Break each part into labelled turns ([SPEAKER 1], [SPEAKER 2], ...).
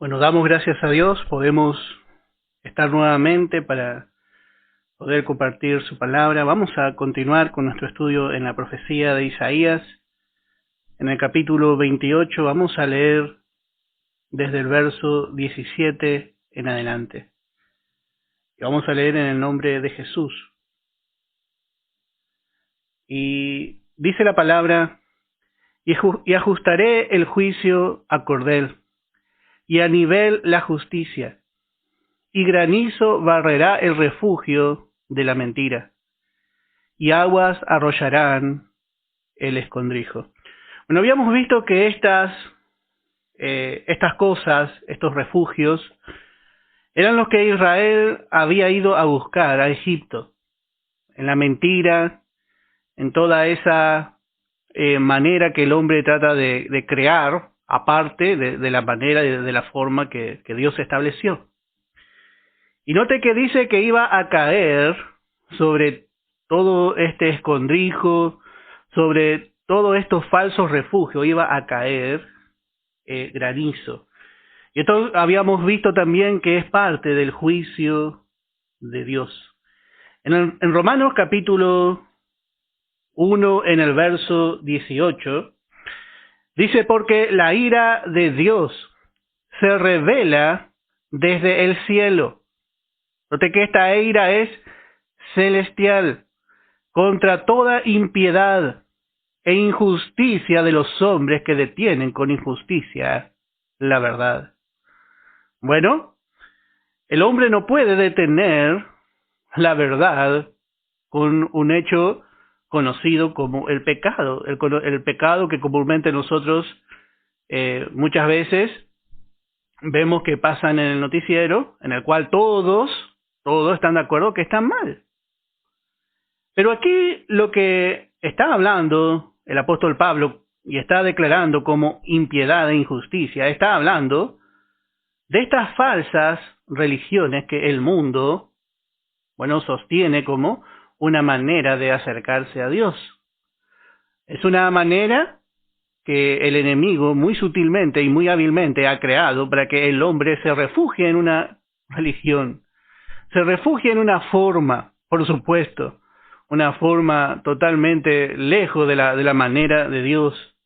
[SPEAKER 1] Bueno, damos gracias a Dios, podemos estar nuevamente para poder compartir su palabra. Vamos a continuar con nuestro estudio en la profecía de Isaías. En el capítulo 28 vamos a leer desde el verso 17 en adelante. Y vamos a leer en el nombre de Jesús. Y dice la palabra, y ajustaré el juicio a cordel, y a nivel la justicia, y granizo barrerá el refugio de la mentira, y aguas arrollarán el escondrijo. Bueno, habíamos visto que estas cosas, estos refugios, eran los que Israel había ido a buscar a Egipto, en la mentira, en toda esa manera que el hombre trata de crear, aparte de la manera, de la forma que Dios estableció. Y note que dice que iba a caer sobre todo este escondrijo, sobre todos estos falsos refugios, iba a caer granizo. Y esto habíamos visto también que es parte del juicio de Dios. En Romanos capítulo 1, en el verso 18, dice, porque la ira de Dios se revela desde el cielo. Note que esta ira es celestial contra toda impiedad e injusticia de los hombres que detienen con injusticia la verdad. Bueno, el hombre no puede detener la verdad con un hecho conocido como el pecado. El pecado que comúnmente nosotros muchas veces vemos que pasa en el noticiero, en el cual todos están de acuerdo que están mal. Pero aquí lo que está hablando el apóstol Pablo y está declarando como impiedad e injusticia, está hablando de estas falsas religiones que el mundo, sostiene como una manera de acercarse a Dios. Es una manera que el enemigo muy sutilmente y muy hábilmente ha creado para que el hombre se refugie en una religión, se refugie en una forma, por supuesto, una forma totalmente lejos de la manera de Dios,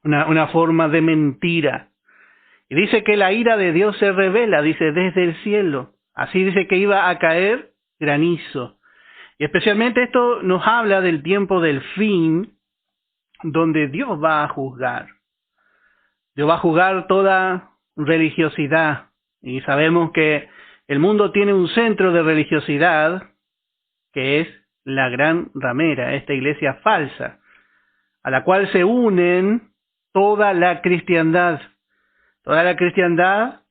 [SPEAKER 1] una forma de mentira. Y dice que la ira de Dios se revela, dice, desde el cielo. Así dice que iba a caer granizo. Y especialmente esto nos habla del tiempo del fin, donde Dios va a juzgar. Dios va a juzgar toda religiosidad. Y sabemos que el mundo tiene un centro de religiosidad, que es la gran ramera, esta iglesia falsa, a la cual se unen toda la cristiandad. Toda la cristiandad,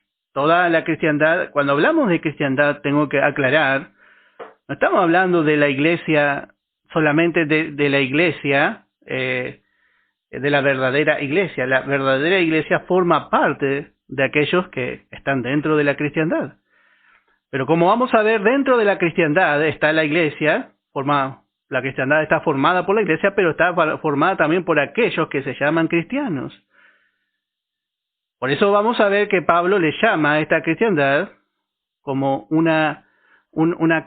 [SPEAKER 1] cuando hablamos de cristiandad, tengo que aclarar, no estamos hablando de la iglesia, solamente de la iglesia, de la verdadera iglesia. La verdadera iglesia forma parte de aquellos que están dentro de la cristiandad. Pero como vamos a ver, dentro de la cristiandad está la iglesia, la cristiandad está formada por la iglesia, pero está formada también por aquellos que se llaman cristianos. Por eso vamos a ver que Pablo le llama a esta cristiandad como una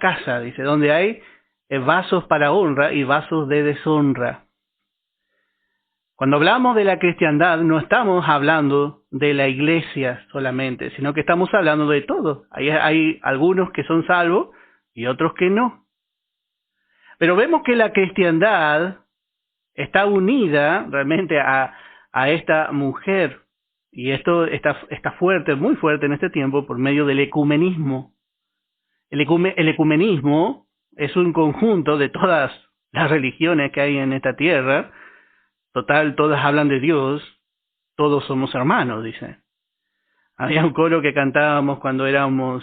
[SPEAKER 1] casa, dice, donde hay vasos para honra y vasos de deshonra. Cuando hablamos de la cristiandad, no estamos hablando de la iglesia solamente, sino que estamos hablando de todo. Hay algunos que son salvos y otros que no. Pero vemos que la cristiandad está unida realmente a esta mujer. Y esto está fuerte, muy fuerte en este tiempo, por medio del ecumenismo. El ecumenismo es un conjunto de todas las religiones que hay en esta tierra. Total, todas hablan de Dios, todos somos hermanos, dice. Había un coro que cantábamos cuando éramos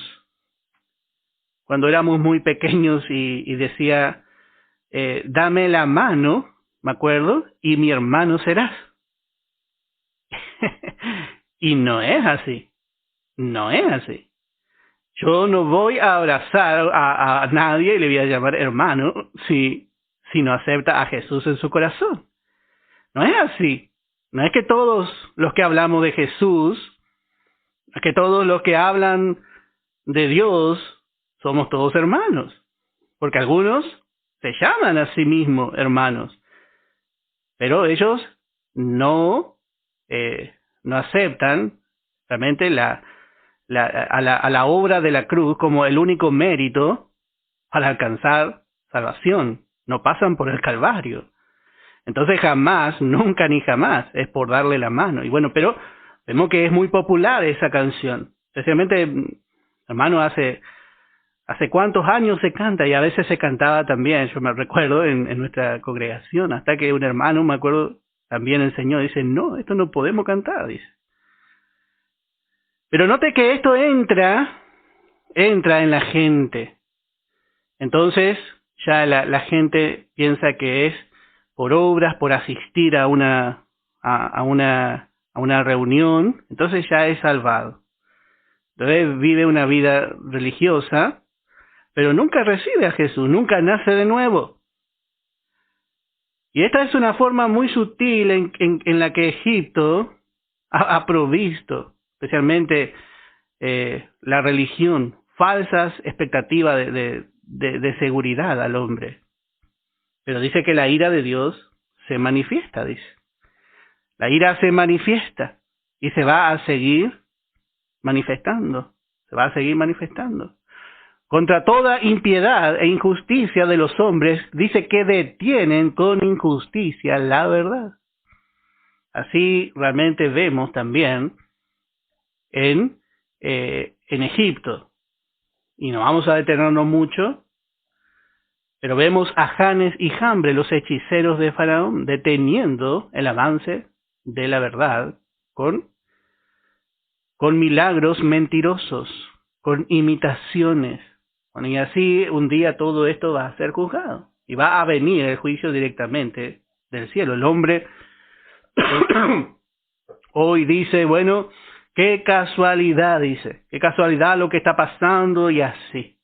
[SPEAKER 1] muy pequeños y decía, dame la mano, me acuerdo, y mi hermano serás. Y no es así. No es así. Yo no voy a abrazar a nadie y le voy a llamar hermano si no acepta a Jesús en su corazón. No es así. No es que todos los que hablamos de Jesús que todos los que hablan de Dios somos todos hermanos, porque algunos se llaman a sí mismos hermanos, pero ellos no aceptan realmente a la obra de la cruz como el único mérito para alcanzar salvación. No pasan por el Calvario. Entonces jamás, nunca ni jamás es por darle la mano. Y bueno, pero vemos que es muy popular esa canción. Especialmente, hermano, hace cuántos años se canta, y a veces se cantaba también, yo me recuerdo en nuestra congregación, hasta que un hermano, me acuerdo, también enseñó, dice, no, esto no podemos cantar, dice. Pero note que esto entra en la gente. Entonces, ya la gente piensa que es por obras, por asistir a una reunión, entonces ya es salvado. Entonces vive una vida religiosa, pero nunca recibe a Jesús, nunca nace de nuevo. Y esta es una forma muy sutil en la que Egipto ha provisto, especialmente la religión, falsas expectativas de seguridad al hombre. Pero dice que la ira de Dios se manifiesta, dice. La ira se manifiesta y se va a seguir manifestando. Se va a seguir manifestando. Contra toda impiedad e injusticia de los hombres, dice que detienen con injusticia la verdad. Así realmente vemos también en Egipto. Y no vamos a detenernos mucho, pero vemos a Janes y Jambre, los hechiceros de Faraón, deteniendo el avance de la verdad con milagros mentirosos, con imitaciones. Bueno, y así un día todo esto va a ser juzgado y va a venir el juicio directamente del cielo. El hombre hoy dice, bueno, qué casualidad, dice, qué casualidad lo que está pasando y así.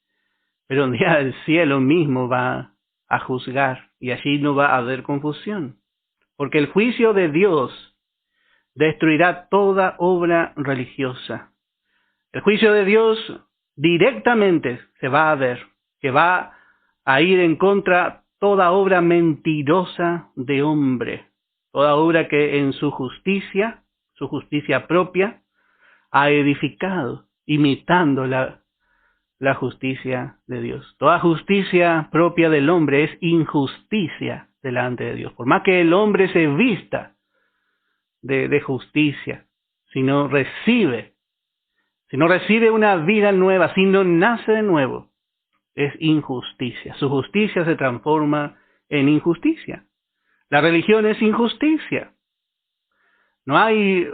[SPEAKER 1] Pero un día el cielo mismo va a juzgar y allí no va a haber confusión. Porque el juicio de Dios destruirá toda obra religiosa. El juicio de Dios directamente se va a ver, que va a ir en contra toda obra mentirosa de hombre. Toda obra que en su justicia propia, ha edificado, imitando la justicia de Dios. Toda justicia propia del hombre es injusticia delante de Dios. Por más que el hombre se vista de justicia, si no recibe una vida nueva, si no nace de nuevo, es injusticia. Su justicia se transforma en injusticia. La religión es injusticia. No hay,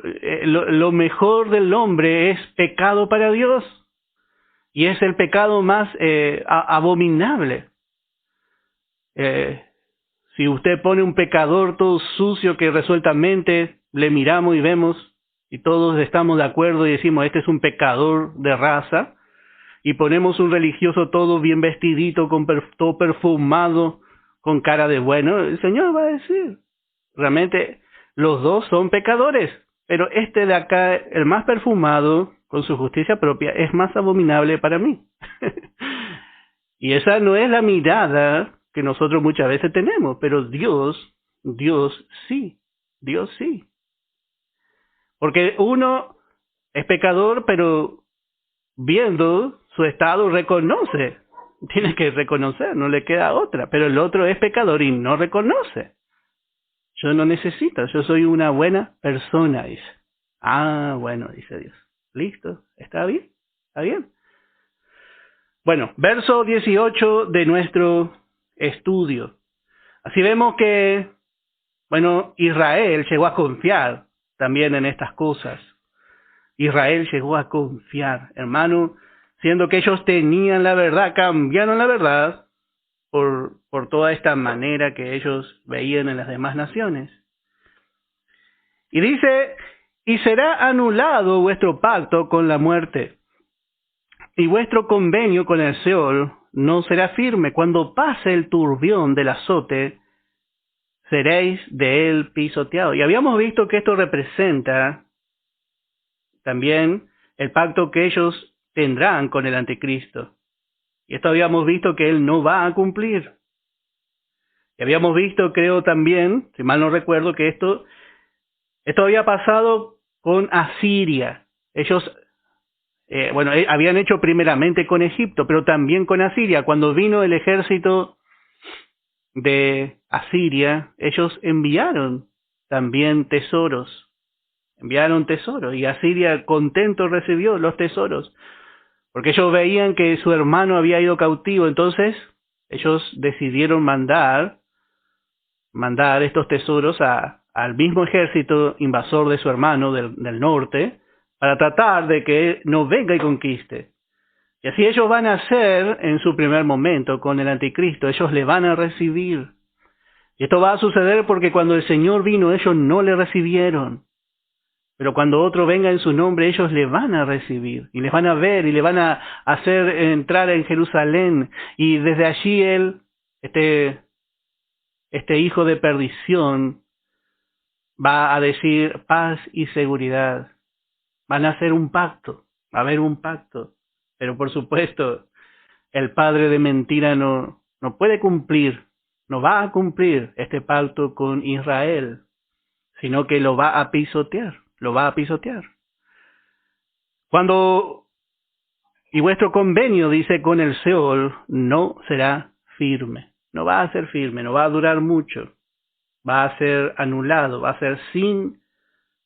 [SPEAKER 1] lo mejor del hombre es pecado para Dios. Y es el pecado más abominable. Si usted pone un pecador todo sucio que resueltamente le miramos y vemos y todos estamos de acuerdo y decimos, este es un pecador de raza, y ponemos un religioso todo bien vestidito, todo perfumado, con cara de bueno, el Señor va a decir, realmente los dos son pecadores, pero este de acá, el más perfumado, con su justicia propia, es más abominable para mí. Y esa no es la mirada que nosotros muchas veces tenemos, pero Dios sí. Porque uno es pecador, pero viendo su estado reconoce. Tiene que reconocer, no le queda otra. Pero el otro es pecador y no reconoce. Yo no necesito, yo soy una buena persona, dice. Ah, bueno, dice Dios. Listo, ¿está bien? ¿Está bien? Bueno, verso 18 de nuestro estudio. Así vemos que, bueno, Israel llegó a confiar también en estas cosas. Israel llegó a confiar, hermano, siendo que ellos tenían la verdad, cambiaron la verdad por toda esta manera que ellos veían en las demás naciones. Y dice, y será anulado vuestro pacto con la muerte, y vuestro convenio con el Seol no será firme. Cuando pase el turbión del azote, seréis de él pisoteados. Y habíamos visto que esto representa también el pacto que ellos tendrán con el anticristo. Y esto habíamos visto que él no va a cumplir. Y habíamos visto, creo también, si mal no recuerdo, que esto había pasado con Asiria. Ellos, habían hecho primeramente con Egipto, pero también con Asiria. Cuando vino el ejército de Asiria, ellos enviaron también tesoros. Enviaron tesoros y Asiria contento recibió los tesoros. Porque ellos veían que su hermano había ido cautivo, entonces ellos decidieron mandar estos tesoros al mismo ejército invasor de su hermano del norte, para tratar de que no venga y conquiste. Y así ellos van a hacer en su primer momento con el anticristo, ellos le van a recibir. Y esto va a suceder porque cuando el Señor vino, ellos no le recibieron. Pero cuando otro venga en su nombre, ellos le van a recibir, y les van a ver, y le van a hacer entrar en Jerusalén, y desde allí él, este hijo de perdición, va a decir paz y seguridad. Van a hacer un pacto, va a haber un pacto. Pero por supuesto, el padre de mentira no puede cumplir, no va a cumplir este pacto con Israel, sino que lo va a pisotear. Y vuestro convenio, dice, con el Seol no será firme, no va a ser firme, no va a durar mucho, va a ser anulado, va a ser sin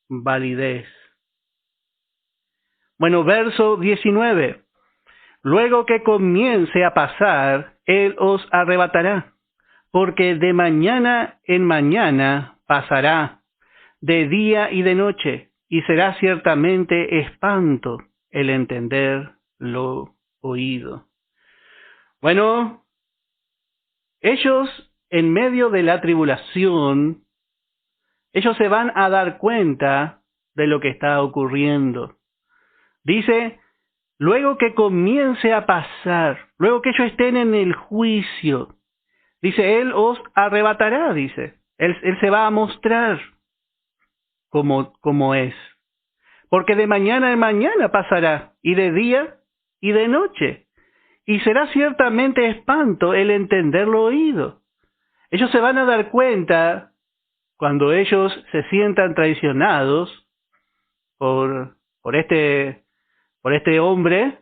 [SPEAKER 1] validez. Bueno, verso 19. Luego que comience a pasar, él os arrebatará, porque de mañana en mañana pasará, de día y de noche, y será ciertamente espanto el entender lo oído. Bueno, ellos en medio de la tribulación, ellos se van a dar cuenta de lo que está ocurriendo. Dice, luego que comience a pasar, luego que ellos estén en el juicio, dice, él os arrebatará, dice, él se va a mostrar como es. Porque de mañana en mañana pasará, y de día y de noche. Y será ciertamente espanto el entender lo oído. Ellos se van a dar cuenta, cuando ellos se sientan traicionados por este hombre,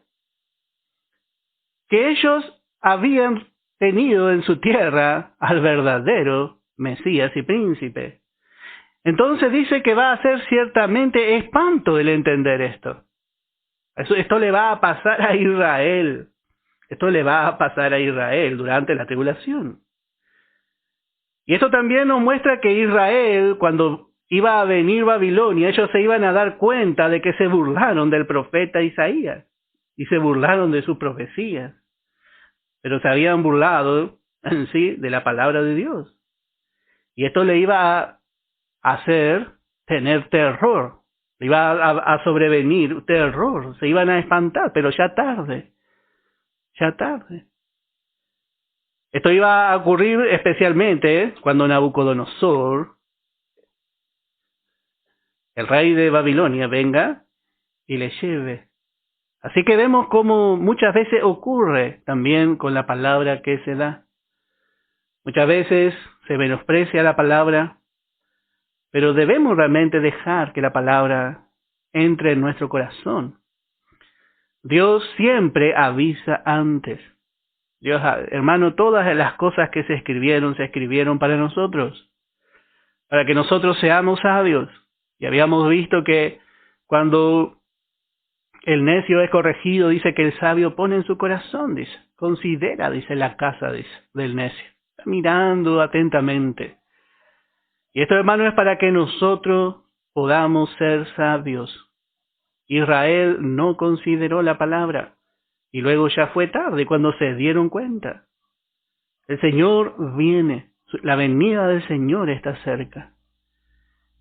[SPEAKER 1] que ellos habían tenido en su tierra al verdadero Mesías y príncipe. Entonces dice que va a ser ciertamente espanto el entender esto. Esto le va a pasar a Israel. Esto le va a pasar a Israel durante la tribulación. Y esto también nos muestra que Israel, cuando iba a venir Babilonia, ellos se iban a dar cuenta de que se burlaron del profeta Isaías y se burlaron de sus profecías. Pero se habían burlado en sí de la palabra de Dios. Y esto le iba a hacer tener terror, le iba a sobrevenir terror, se iban a espantar, pero ya tarde. Esto iba a ocurrir especialmente cuando Nabucodonosor, el rey de Babilonia, venga y le lleve. Así que vemos cómo muchas veces ocurre también con la palabra que se da. Muchas veces se menosprecia la palabra, pero debemos realmente dejar que la palabra entre en nuestro corazón. Dios siempre avisa antes. Dios, hermano, todas las cosas que se escribieron para nosotros, para que nosotros seamos sabios. Y habíamos visto que cuando el necio es corregido, dice que el sabio pone en su corazón, dice, considera, dice, la casa, dice, del necio. Está mirando atentamente. Y esto, hermano, es para que nosotros podamos ser sabios. Israel no consideró la palabra. Y luego ya fue tarde cuando se dieron cuenta. El Señor viene. La venida del Señor está cerca.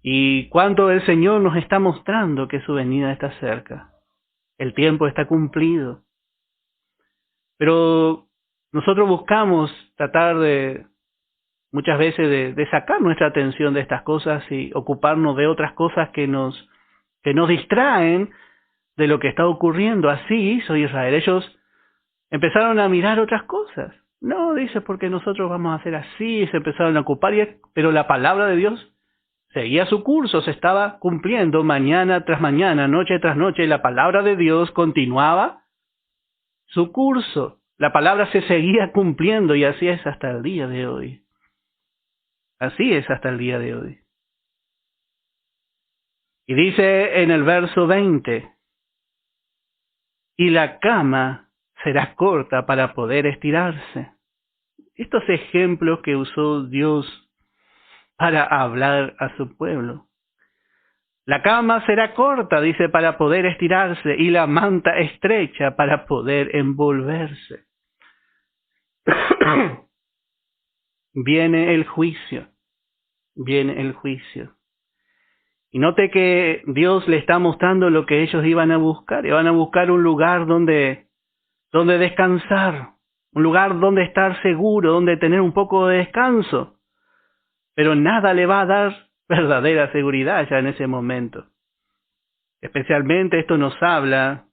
[SPEAKER 1] Y cuando el Señor nos está mostrando que su venida está cerca. El tiempo está cumplido. Pero nosotros buscamos tratar muchas veces de sacar nuestra atención de estas cosas y ocuparnos de otras cosas que nos distraen de lo que está ocurriendo. Así hizo Israel. Ellos empezaron a mirar otras cosas. No, dice, porque nosotros vamos a hacer así. Se empezaron a ocupar, pero la palabra de Dios seguía su curso, se estaba cumpliendo mañana tras mañana, noche tras noche. La palabra de Dios continuaba su curso. La palabra se seguía cumpliendo y así es hasta el día de hoy. Así es hasta el día de hoy. Y dice en el verso 20, y la cama será corta para poder estirarse. Estos ejemplos que usó Dios para hablar a su pueblo. La cama será corta, dice, para poder estirarse, y la manta estrecha para poder envolverse. Viene el juicio, viene el juicio. Y note que Dios le está mostrando lo que ellos iban a buscar. Iban a buscar un lugar donde descansar, un lugar donde estar seguro, donde tener un poco de descanso. Pero nada le va a dar verdadera seguridad ya en ese momento. Especialmente esto nos habla,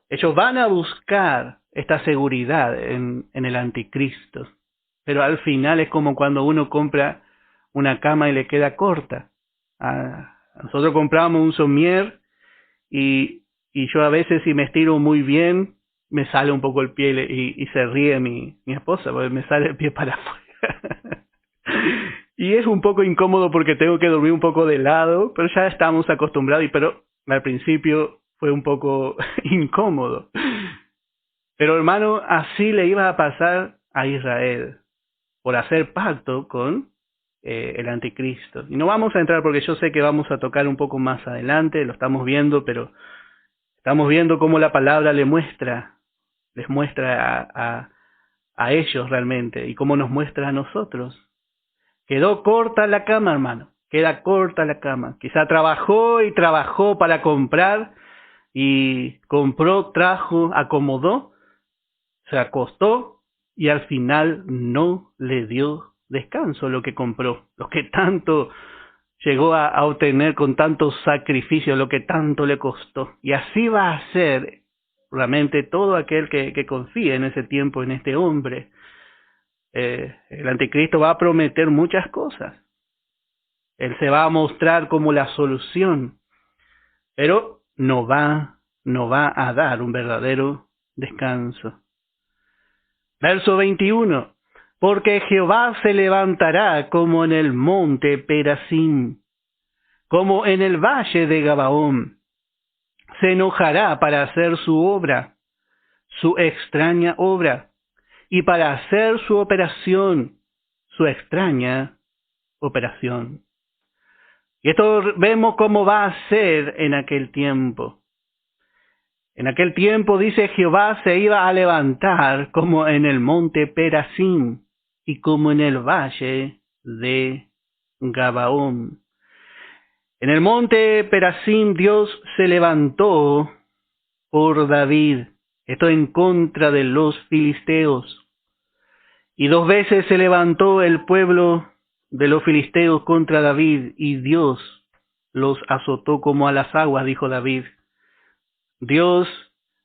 [SPEAKER 1] ellos van a buscar esta seguridad en el anticristo. Pero al final es como cuando uno compra una cama y le queda corta. Nosotros compramos un somier y yo a veces, si me estiro muy bien, me sale un poco el pie y se ríe mi esposa, porque me sale el pie para afuera. Y es un poco incómodo porque tengo que dormir un poco de lado, pero ya estamos acostumbrados, pero al principio fue un poco incómodo. Pero hermano, así le iba a pasar a Israel por hacer pacto con el anticristo. Y no vamos a entrar porque yo sé que vamos a tocar un poco más adelante, lo estamos viendo, pero estamos viendo cómo la palabra les muestra a ellos realmente y cómo nos muestra a nosotros. Quedó corta la cama, hermano, queda corta la cama. Quizá trabajó y trabajó para comprar y compró, trajo, acomodó, se acostó y al final no le dio descanso lo que compró, lo que tanto llegó a obtener con tanto sacrificio, lo que tanto le costó. Y así va a ser realmente todo aquel que confíe en ese tiempo, en este hombre. El anticristo va a prometer muchas cosas. Él se va a mostrar como la solución, pero no va a dar un verdadero descanso. Verso 21. Porque Jehová se levantará como en el monte Perasim, como en el valle de Gabaón. Se enojará para hacer su obra, su extraña obra, y para hacer su operación, su extraña operación. Y esto vemos cómo va a ser en aquel tiempo. En aquel tiempo, dice, Jehová se iba a levantar como en el monte Perasim y como en el valle de Gabaón. En el monte Perasim Dios se levantó por David, esto en contra de los filisteos. Y 2 veces se levantó el pueblo de los filisteos contra David, y Dios los azotó como a las aguas, dijo David. Dios,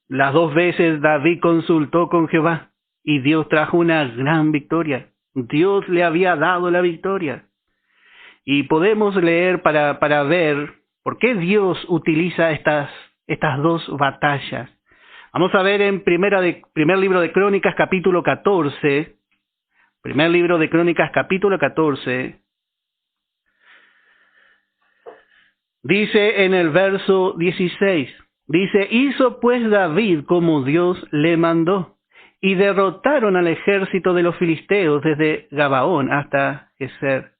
[SPEAKER 1] las 2 veces David consultó con Jehová, y Dios trajo una gran victoria. Dios le había dado la victoria. Y podemos leer para ver por qué Dios utiliza estas 2 batallas. Vamos a ver en primer libro de Crónicas, capítulo 14. Primer libro de Crónicas, capítulo 14. Dice en el verso 16. Dice, hizo pues David como Dios le mandó, y derrotaron al ejército de los filisteos desde Gabaón hasta Geser.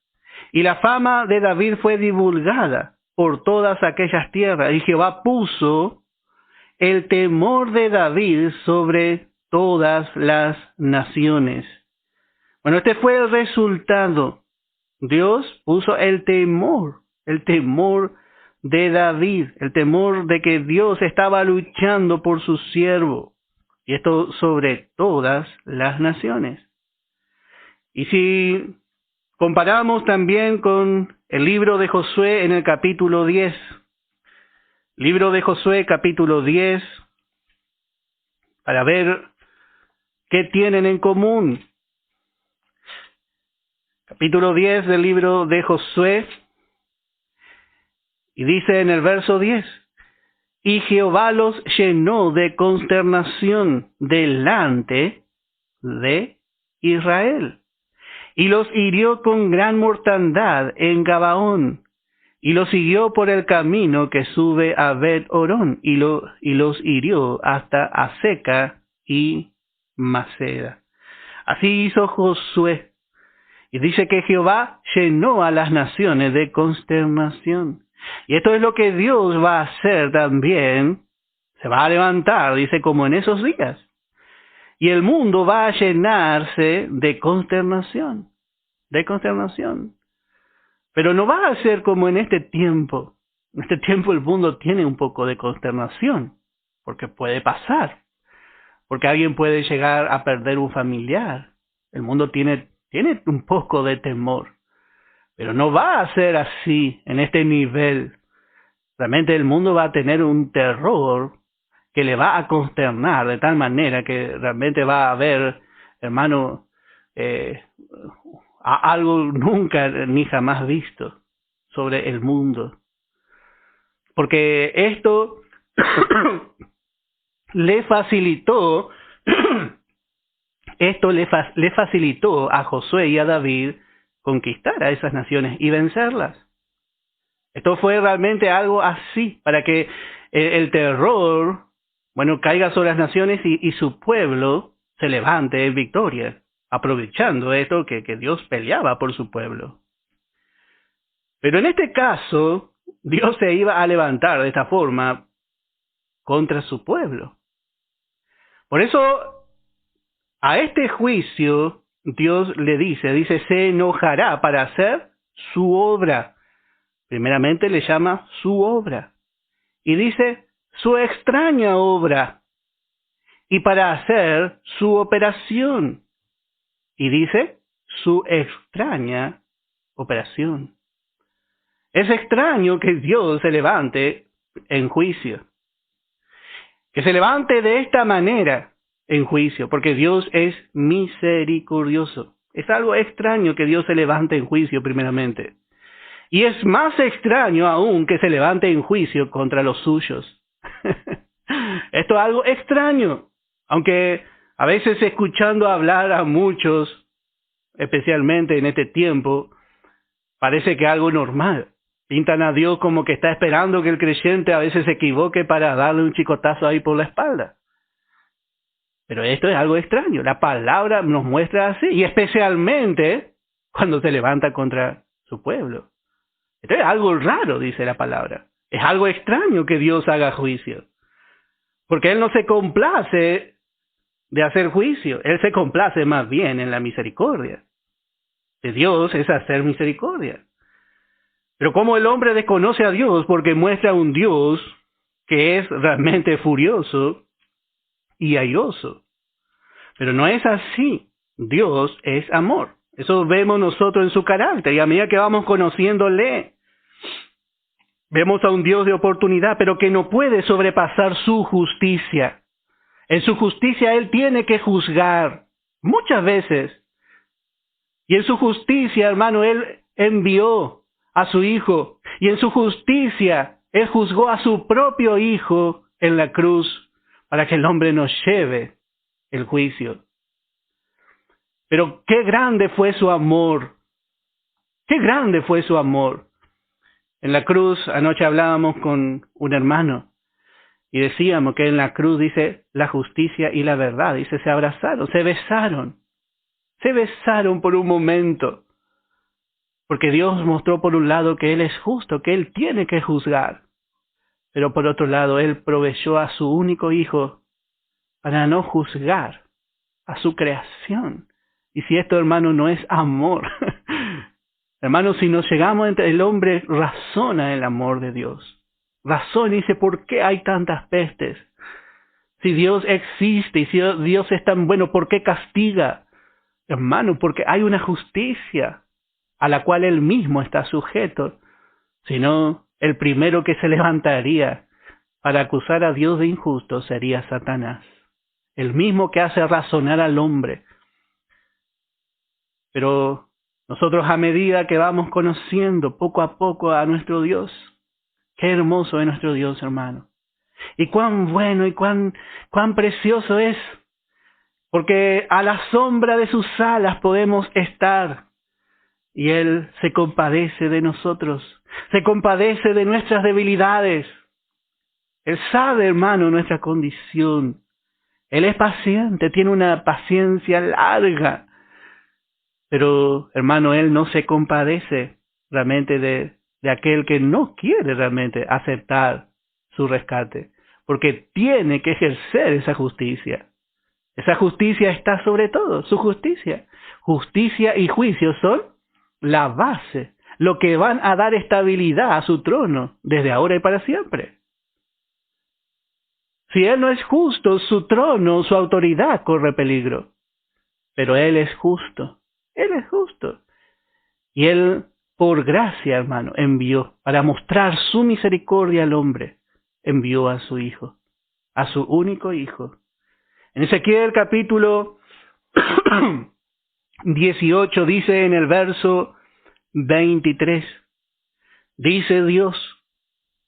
[SPEAKER 1] Y la fama de David fue divulgada por todas aquellas tierras, y Jehová puso el temor de David sobre todas las naciones. Bueno, este fue el resultado. Dios puso el temor de David, el temor de que Dios estaba luchando por su siervo, y esto sobre todas las naciones. Y si comparamos también con el libro de Josué en el capítulo 10, Libro de Josué, capítulo 10, para ver qué tienen en común. Capítulo 10 del libro de Josué, y dice en el verso 10, y Jehová los llenó de consternación delante de Israel, y los hirió con gran mortandad en Gabaón, y los siguió por el camino que sube a Bet-Orón, y los hirió hasta Aseca y Maceda. Así hizo Josué. Y dice que Jehová llenó a las naciones de consternación. Y esto es lo que Dios va a hacer también. Se va a levantar, dice, como en esos días. Y el mundo va a llenarse de consternación. De consternación. Pero no va a ser como en este tiempo. En este tiempo el mundo tiene un poco de consternación. Porque puede pasar. Porque alguien puede llegar a perder un familiar. El mundo tiene un poco de temor. Pero no va a ser así, en este nivel. Realmente el mundo va a tener un terror que le va a consternar de tal manera que realmente va a haber, hermano, algo nunca ni jamás visto sobre el mundo. Porque esto le facilitó a Josué y a David conquistar a esas naciones y vencerlas. Esto fue realmente algo así, para que el terror, caiga sobre las naciones y su pueblo se levante en victoria, aprovechando esto que Dios peleaba por su pueblo. Pero en este caso, Dios se iba a levantar de esta forma contra su pueblo. Por eso, a este juicio, Dios le dice, se enojará para hacer su obra. Primeramente le llama su obra. Y dice, su extraña obra. Y para hacer su operación. Y dice, su extraña operación. Es extraño que Dios se levante en juicio. Que se levante de esta manera en juicio, porque Dios es misericordioso. Es algo extraño que Dios se levante en juicio primeramente. Y es más extraño aún que se levante en juicio contra los suyos. Esto es algo extraño. Aunque a veces escuchando hablar a muchos, especialmente en este tiempo, parece que algo normal. Pintan a Dios como que está esperando que el creyente a veces se equivoque para darle un chicotazo ahí por la espalda. Pero esto es algo extraño. La palabra nos muestra así. Y especialmente cuando se levanta contra su pueblo. Esto es algo raro, dice la palabra. Es algo extraño que Dios haga juicio. Porque Él no se complace de hacer juicio. Él se complace más bien en la misericordia. De Dios es hacer misericordia. Pero como el hombre desconoce a Dios porque muestra un Dios que es realmente furioso y airoso. Pero no es así. Dios es amor. Eso vemos nosotros en su carácter. Y a medida que vamos conociéndole, vemos a un Dios de oportunidad, pero que no puede sobrepasar su justicia. En su justicia Él tiene que juzgar muchas veces. Y en su justicia, hermano, Él envió a su Hijo. Y en su justicia, Él juzgó a su propio Hijo en la cruz para que el hombre nos lleve el juicio. Pero qué grande fue su amor. Qué grande fue su amor. En la cruz, anoche hablábamos con un hermano y decíamos que en la cruz dice la justicia y la verdad. Dice, se abrazaron, se besaron. Se besaron por un momento. Porque Dios mostró por un lado que Él es justo, que Él tiene que juzgar. Pero por otro lado, Él proveyó a su único Hijo para no juzgar a su creación. Y si esto, hermano, no es amor. Hermano, si nos llegamos, el hombre razona el amor de Dios. Razona y dice, ¿por qué hay tantas pestes? Si Dios existe y si Dios es tan bueno, ¿por qué castiga? Hermano, porque hay una justicia a la cual Él mismo está sujeto. Si no, el primero que se levantaría para acusar a Dios de injusto sería Satanás, el mismo que hace razonar al hombre. Pero nosotros, a medida que vamos conociendo poco a poco a nuestro Dios, qué hermoso es nuestro Dios, hermano. Y cuán bueno y cuán precioso es, porque a la sombra de sus alas podemos estar. Y Él se compadece de nosotros, se compadece de nuestras debilidades. Él sabe, hermano, nuestra condición. Él es paciente, tiene una paciencia larga. Pero, hermano, Él no se compadece realmente de aquel que no quiere realmente aceptar su rescate, porque tiene que ejercer esa justicia. Esa justicia está sobre todo, su justicia. Justicia y juicio son la base, lo que van a dar estabilidad a su trono desde ahora y para siempre. Si Él no es justo, su trono, su autoridad corre peligro. Pero Él es justo. Él es justo. Y Él, por gracia, hermano, envió, para mostrar su misericordia al hombre, envió a su Hijo, a su único Hijo. En Ezequiel capítulo 18 dice en el verso 23, dice Dios,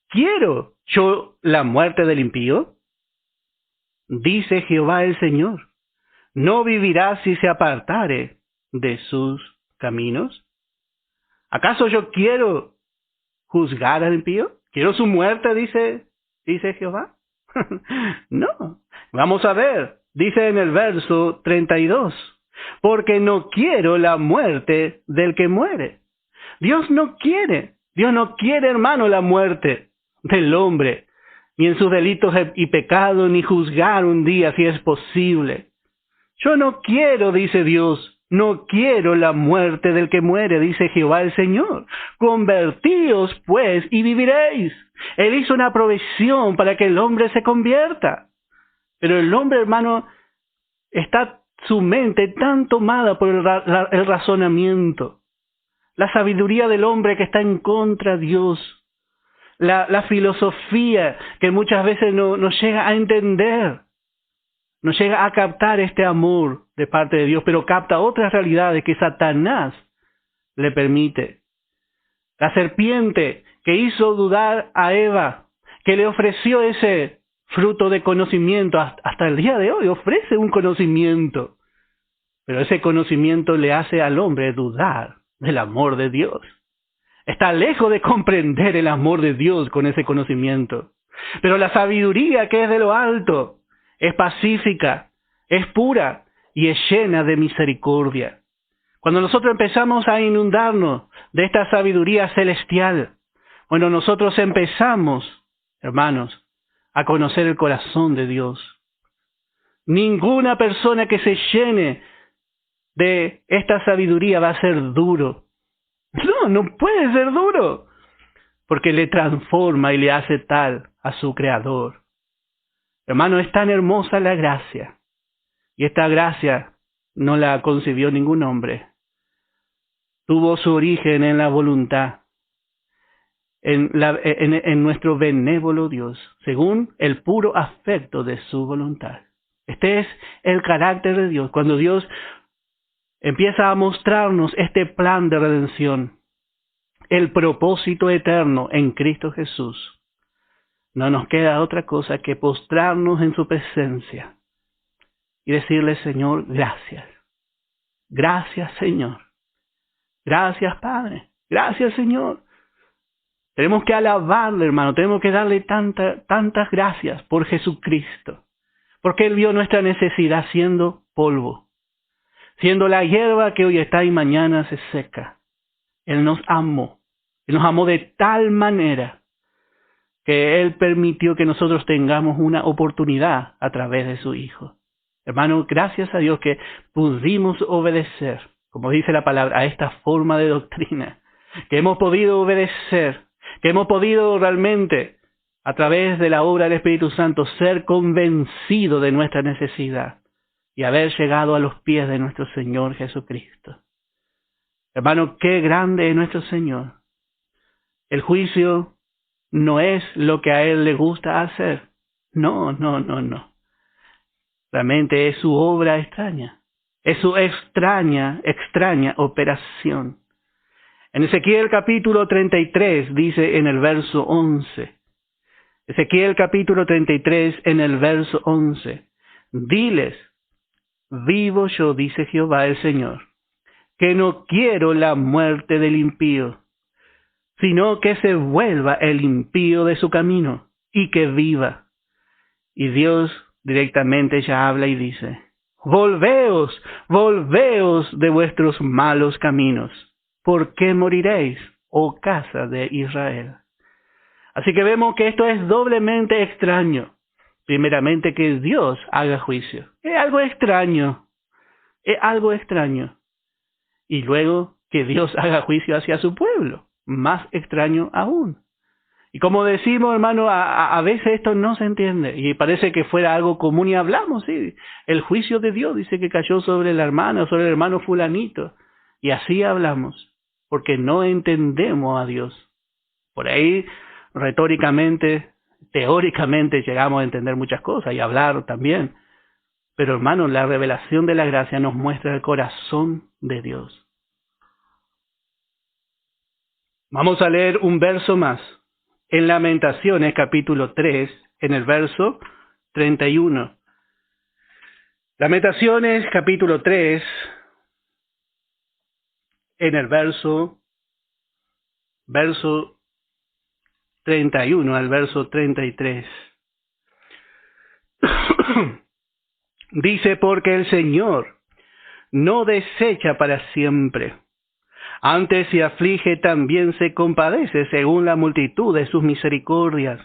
[SPEAKER 1] ¿quiero yo la muerte del impío? Dice Jehová el Señor, ¿no vivirá si se apartare de sus caminos? ¿Acaso yo quiero juzgar al impío? ¿Quiero su muerte, dice Jehová? No. Vamos a ver, dice en el verso 32, porque no quiero la muerte del que muere. Dios no quiere, hermano, la muerte del hombre, ni en sus delitos y pecados, ni juzgar un día si es posible. Yo no quiero, dice Dios, no quiero la muerte del que muere, dice Jehová el Señor. Convertíos pues y viviréis. Él hizo una provisión para que el hombre se convierta. Pero el hombre, hermano, está su mente tan tomada por el razonamiento. La sabiduría del hombre que está en contra de Dios. La filosofía que muchas veces no llega a entender. No llega a captar este amor de parte de Dios, pero capta otras realidades que Satanás le permite. La serpiente que hizo dudar a Eva, que le ofreció ese fruto de conocimiento, hasta el día de hoy ofrece un conocimiento, pero ese conocimiento le hace al hombre dudar del amor de Dios. Está lejos de comprender el amor de Dios con ese conocimiento. Pero la sabiduría que es de lo alto es pacífica, es pura y es llena de misericordia. Cuando nosotros empezamos a inundarnos de esta sabiduría celestial, bueno, nosotros empezamos, hermanos, a conocer el corazón de Dios. Ninguna persona que se llene de esta sabiduría va a ser duro. No puede ser duro, porque le transforma y le hace tal a su Creador. Hermano, es tan hermosa la gracia, y esta gracia no la concibió ningún hombre. Tuvo su origen en la voluntad, en nuestro benévolo Dios, según el puro afecto de su voluntad. Este es el carácter de Dios. Cuando Dios empieza a mostrarnos este plan de redención, el propósito eterno en Cristo Jesús, no nos queda otra cosa que postrarnos en su presencia y decirle, Señor, gracias. Gracias, Señor. Gracias, Padre. Gracias, Señor. Tenemos que alabarle, hermano. Tenemos que darle tantas gracias por Jesucristo. Porque Él vio nuestra necesidad siendo polvo. Siendo la hierba que hoy está y mañana se seca. Él nos amó. Él nos amó de tal manera que Él permitió que nosotros tengamos una oportunidad a través de su Hijo. Hermano, gracias a Dios que pudimos obedecer, como dice la palabra, a esta forma de doctrina. Que hemos podido obedecer, que hemos podido realmente, a través de la obra del Espíritu Santo, ser convencidos de nuestra necesidad y haber llegado a los pies de nuestro Señor Jesucristo. Hermano, qué grande es nuestro Señor. El juicio no es lo que a Él le gusta hacer. No, no, no, no. Realmente es su obra extraña. Es su extraña operación. En Ezequiel capítulo 33 dice en el verso 11. Ezequiel capítulo 33 en el verso 11. Diles, vivo yo, dice Jehová el Señor, que no quiero la muerte del impío, sino que se vuelva el impío de su camino y que viva. Y Dios directamente ya habla y dice, volveos, volveos de vuestros malos caminos. ¿Por qué moriréis, oh casa de Israel? Así que vemos que esto es doblemente extraño. Primeramente que Dios haga juicio. Es algo extraño. Es algo extraño. Y luego que Dios haga juicio hacia su pueblo. Más extraño aún. Y como decimos, hermano, a veces esto no se entiende. Y parece que fuera algo común y hablamos, sí. El juicio de Dios dice que cayó sobre la hermana, sobre el hermano fulanito. Y así hablamos. Porque no entendemos a Dios. Por ahí, retóricamente, teóricamente, llegamos a entender muchas cosas y hablar también. Pero hermano, la revelación de la gracia nos muestra el corazón de Dios. Vamos a leer un verso más. En Lamentaciones, capítulo 3, en el verso 31. Lamentaciones, capítulo 3, en el verso 31 al verso 33. Dice, porque el Señor no desecha para siempre. Antes se aflige, también se compadece según la multitud de sus misericordias.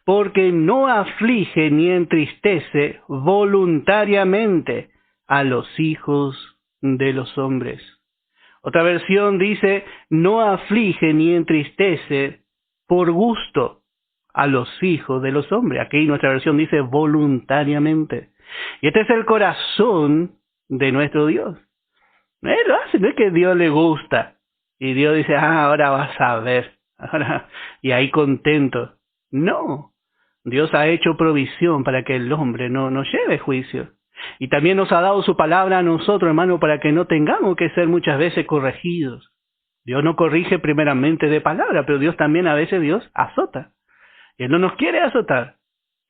[SPEAKER 1] Porque no aflige ni entristece voluntariamente a los hijos de los hombres. Otra versión dice, no aflige ni entristece por gusto a los hijos de los hombres. Aquí nuestra versión dice voluntariamente. Y este es el corazón de nuestro Dios. Él lo hace, no es que Dios le gusta. Y Dios dice, ahora vas a ver. Y ahí contento. No. Dios ha hecho provisión para que el hombre no lleve juicio. Y también nos ha dado su palabra a nosotros, hermano, para que no tengamos que ser muchas veces corregidos. Dios no corrige primeramente de palabra, pero Dios también a veces Dios azota. Y Él no nos quiere azotar.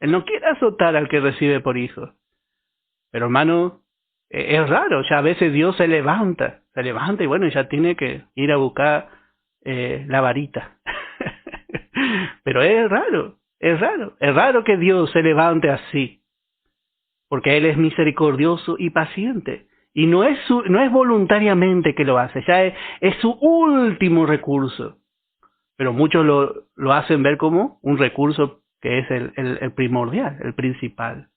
[SPEAKER 1] Él no quiere azotar al que recibe por hijo. Pero hermano, es raro, ya a veces Dios se levanta y bueno, ya tiene que ir a buscar la varita. Pero es raro que Dios se levante así. Porque Él es misericordioso y paciente. Y no es voluntariamente que lo hace, ya es su último recurso. Pero muchos lo hacen ver como un recurso que es el primordial, el principal.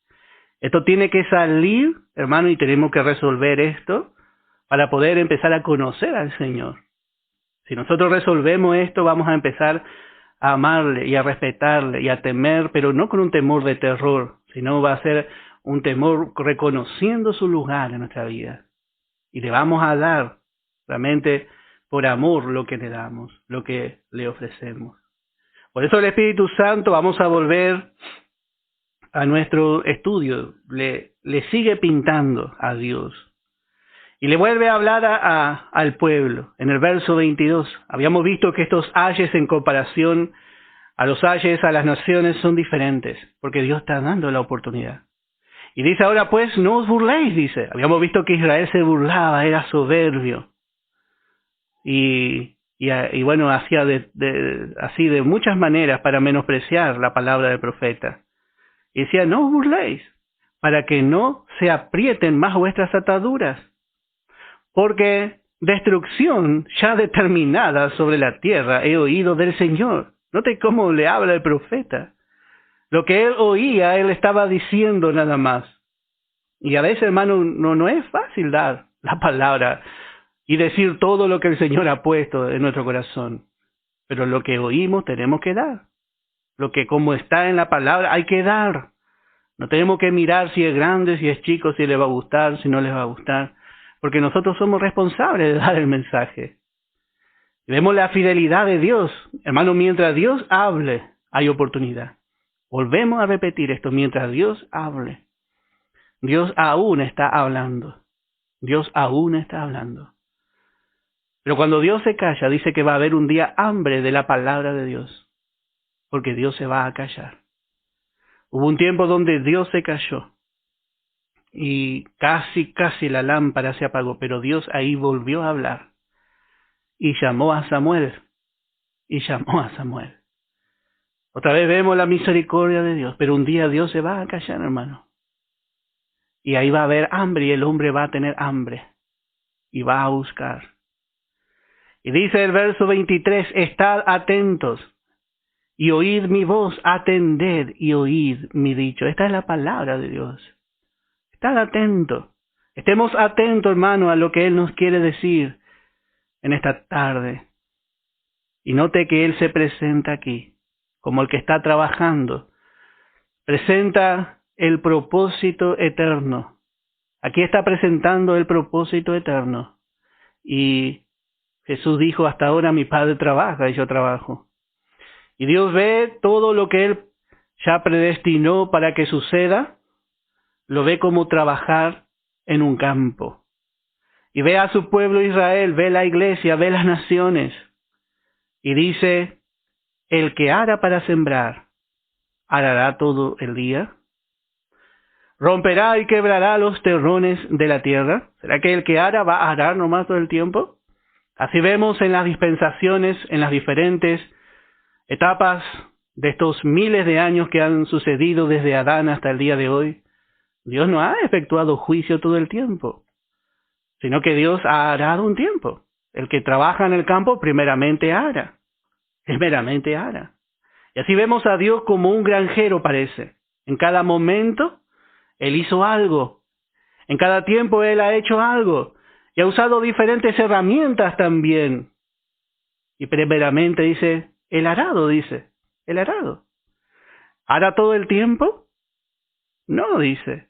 [SPEAKER 1] Esto tiene que salir, hermano, y tenemos que resolver esto para poder empezar a conocer al Señor. Si nosotros resolvemos esto, vamos a empezar a amarle y a respetarle y a temer, pero no con un temor de terror, sino va a ser un temor reconociendo su lugar en nuestra vida. Y le vamos a dar realmente por amor lo que le damos, lo que le ofrecemos. Por eso el Espíritu Santo, vamos a volver a nuestro estudio, le sigue pintando a Dios. Y le vuelve a hablar al pueblo. En el verso 22, habíamos visto que estos ayes en comparación a los ayes a las naciones son diferentes, porque Dios está dando la oportunidad. Y dice ahora pues, no os burléis, dice. Habíamos visto que Israel se burlaba, era soberbio. Y bueno, hacía así de muchas maneras para menospreciar la palabra del profeta. Y decía, no os burléis, para que no se aprieten más vuestras ataduras. Porque destrucción ya determinada sobre la tierra he oído del Señor. Note cómo le habla el profeta. Lo que él oía, él estaba diciendo nada más. Y a veces, hermano, no es fácil dar la palabra y decir todo lo que el Señor ha puesto en nuestro corazón. Pero lo que oímos tenemos que dar. Lo que como está en la palabra hay que dar. No tenemos que mirar si es grande, si es chico, si le va a gustar, si no les va a gustar. Porque nosotros somos responsables de dar el mensaje. Y vemos la fidelidad de Dios. Hermano, mientras Dios hable, hay oportunidad. Volvemos a repetir esto, mientras Dios hable. Dios aún está hablando. Dios aún está hablando. Pero cuando Dios se calla, dice que va a haber un día hambre de la palabra de Dios. Porque Dios se va a callar. Hubo un tiempo donde Dios se calló. Y casi la lámpara se apagó. Pero Dios ahí volvió a hablar. Y llamó a Samuel. Otra vez vemos la misericordia de Dios. Pero un día Dios se va a callar, hermano. Y ahí va a haber hambre y el hombre va a tener hambre. Y va a buscar. Y dice el verso 23, estad atentos y oíd mi voz, atended y oíd mi dicho. Esta es la palabra de Dios. Estad atentos. Estemos atentos, hermano, a lo que Él nos quiere decir en esta tarde. Y note que Él se presenta aquí como el que está trabajando. Presenta el propósito eterno. Aquí está presentando el propósito eterno. Y Jesús dijo, hasta ahora mi Padre trabaja y yo trabajo. Y Dios ve todo lo que Él ya predestinó para que suceda, lo ve como trabajar en un campo. Y ve a su pueblo Israel, ve la iglesia, ve las naciones. Y dice, el que ara para sembrar, arará todo el día. Romperá y quebrará los terrones de la tierra. ¿Será que el que ara va a arar nomás todo el tiempo? Así vemos en las dispensaciones, en las diferentes etapas de estos miles de años que han sucedido desde Adán hasta el día de hoy, Dios no ha efectuado juicio todo el tiempo, sino que Dios ha arado un tiempo. El que trabaja en el campo primeramente ara. Y así vemos a Dios como un granjero, parece. En cada momento, Él hizo algo. En cada tiempo Él ha hecho algo. Y ha usado diferentes herramientas también. Y primeramente dice, el arado. ¿Ara todo el tiempo? No, dice.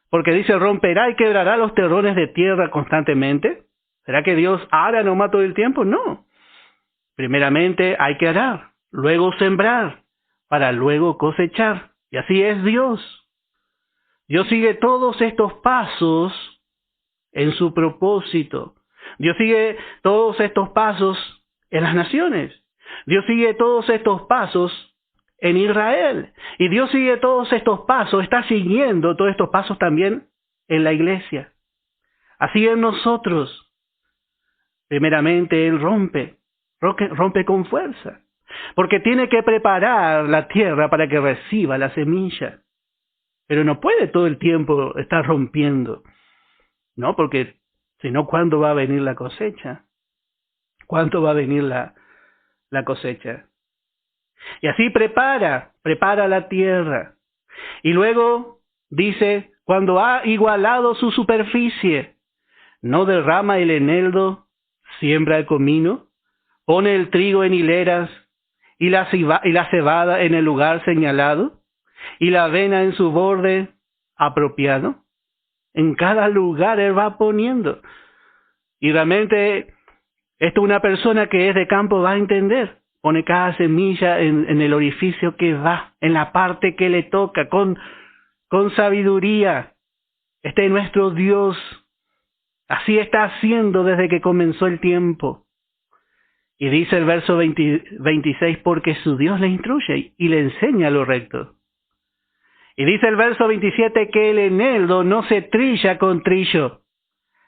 [SPEAKER 1] Porque dice, romperá y quebrará los terrones de tierra constantemente. ¿Será que Dios ara nomás todo el tiempo? No. Primeramente hay que arar, luego sembrar, para luego cosechar. Y así es Dios. Dios sigue todos estos pasos en su propósito. Dios sigue todos estos pasos en las naciones. Dios sigue todos estos pasos en Israel. Y Dios sigue todos estos pasos, está siguiendo todos estos pasos también en la iglesia. Así en nosotros. Primeramente Él rompe con fuerza. Porque tiene que preparar la tierra para que reciba la semilla. Pero no puede todo el tiempo estar rompiendo. No, porque si no, ¿cuándo va a venir la cosecha? ¿Cuándo va a venir la cosecha? Y así prepara la tierra. Y luego dice, cuando ha igualado su superficie, no derrama el eneldo, siembra el comino, pone el trigo en hileras y la cebada en el lugar señalado, y la avena en su borde apropiado. En cada lugar Él va poniendo. Y realmente, esto una persona que es de campo va a entender. Pone cada semilla en el orificio que va, en la parte que le toca, con sabiduría. Este es nuestro Dios. Así está haciendo desde que comenzó el tiempo. Y dice el verso 26, porque su Dios le instruye y le enseña lo recto. Y dice el verso 27 que el eneldo no se trilla con trillo,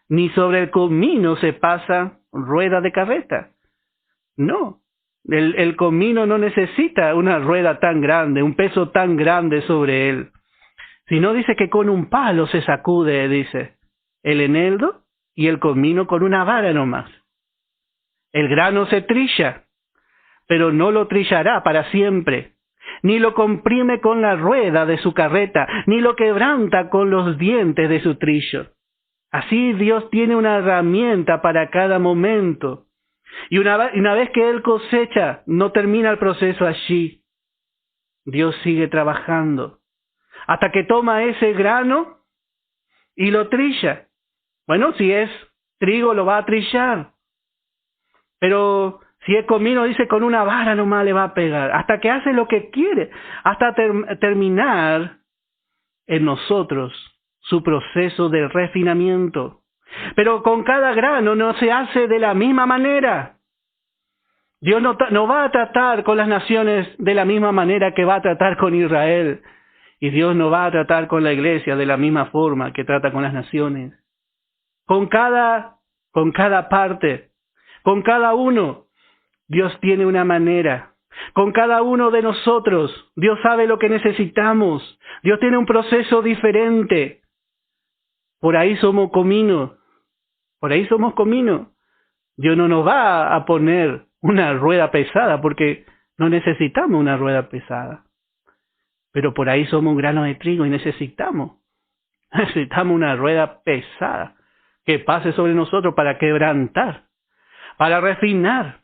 [SPEAKER 1] ni sobre el comino se pasa rueda de carreta. No, el comino no necesita una rueda tan grande, un peso tan grande sobre él. Sino dice que con un palo se sacude, dice, el eneldo y el comino con una vara nomás. El grano se trilla, pero no lo trillará para siempre. Ni lo comprime con la rueda de su carreta, ni lo quebranta con los dientes de su trillo. Así Dios tiene una herramienta para cada momento. Y una vez que Él cosecha, no termina el proceso allí. Dios sigue trabajando hasta que toma ese grano y lo trilla. Bueno, si es trigo, lo va a trillar. Pero si es comino, dice, con una vara nomás le va a pegar, hasta que hace lo que quiere, hasta terminar en nosotros su proceso de refinamiento. Pero con cada grano no se hace de la misma manera. Dios no va a tratar con las naciones de la misma manera que va a tratar con Israel. Y Dios no va a tratar con la iglesia de la misma forma que trata con las naciones. Con cada parte, con cada uno, Dios tiene una manera. Con cada uno de nosotros, Dios sabe lo que necesitamos. Dios tiene un proceso diferente. Por ahí somos comino. Dios no nos va a poner una rueda pesada porque no necesitamos una rueda pesada. Pero por ahí somos un grano de trigo y necesitamos una rueda pesada que pase sobre nosotros para quebrantar, para refinar.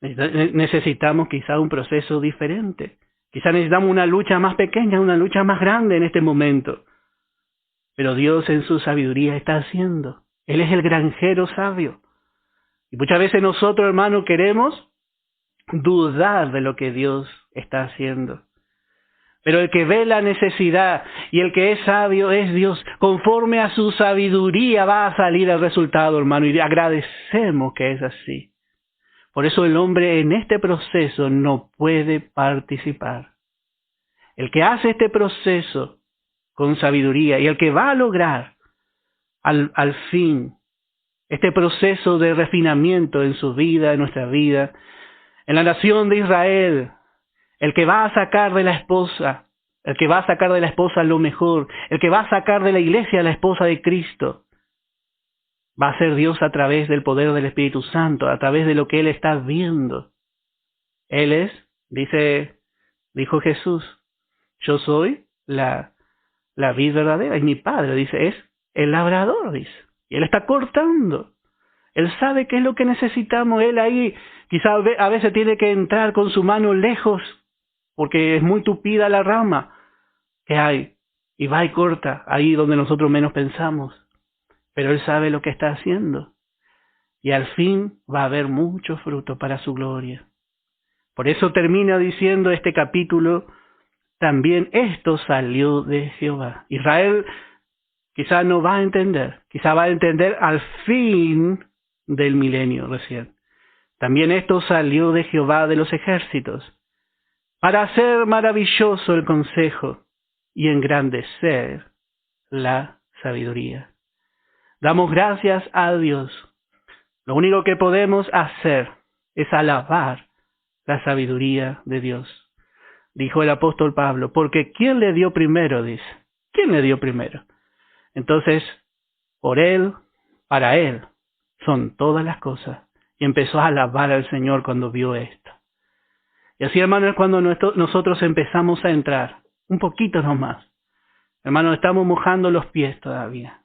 [SPEAKER 1] Necesitamos quizá un proceso diferente. Quizá necesitamos una lucha más pequeña, una lucha más grande en este momento. Pero Dios en su sabiduría está haciendo. Él es el granjero sabio. Y muchas veces nosotros, hermanos, queremos dudar de lo que Dios está haciendo. Pero el que ve la necesidad y el que es sabio es Dios. Conforme a su sabiduría va a salir el resultado, hermano. Y agradecemos que es así. Por eso el hombre en este proceso no puede participar. El que hace este proceso con sabiduría y el que va a lograr al fin este proceso de refinamiento en su vida, en nuestra vida, en la nación de Israel, el que va a sacar de la esposa, lo mejor, el que va a sacar de la iglesia a la esposa de Cristo, va a ser Dios a través del poder del Espíritu Santo, a través de lo que Él está viendo. Él es, dijo Jesús, yo soy la vid verdadera, y mi Padre, dice, es el labrador, dice. Y Él está cortando. Él sabe qué es lo que necesitamos. Él ahí quizá a veces tiene que entrar con su mano lejos, porque es muy tupida la rama que hay. Y va y corta ahí donde nosotros menos pensamos. Pero Él sabe lo que está haciendo. Y al fin va a haber mucho fruto para su gloria. Por eso termina diciendo este capítulo, también esto salió de Jehová. Israel quizá no va a entender, quizá va a entender al fin del milenio recién. También esto salió de Jehová de los ejércitos, para hacer maravilloso el consejo y engrandecer la sabiduría. Damos gracias a Dios. Lo único que podemos hacer es alabar la sabiduría de Dios. Dijo el apóstol Pablo, porque ¿quién le dio primero? Dice. ¿Quién le dio primero? Entonces, por Él, para Él, son todas las cosas. Y empezó a alabar al Señor cuando vio esto. Y así, hermanos, es cuando nosotros empezamos a entrar, un poquito nomás. Hermanos, estamos mojando los pies todavía.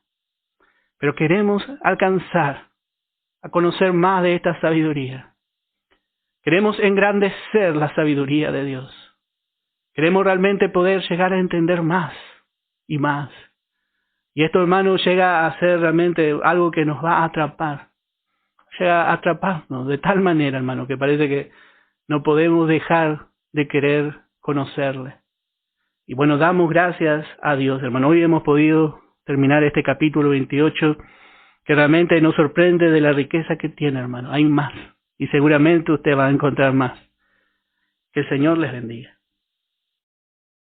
[SPEAKER 1] Pero queremos alcanzar a conocer más de esta sabiduría. Queremos engrandecer la sabiduría de Dios. Queremos realmente poder llegar a entender más y más. Y esto, hermanos, llega a ser realmente algo que nos va a atrapar. Llega a atraparnos de tal manera, hermano, que parece que no podemos dejar de querer conocerle. Y bueno, damos gracias a Dios, hermano. Hoy hemos podido terminar este capítulo 28, que realmente nos sorprende de la riqueza que tiene, hermano. Hay más. Y seguramente usted va a encontrar más. Que el Señor les bendiga.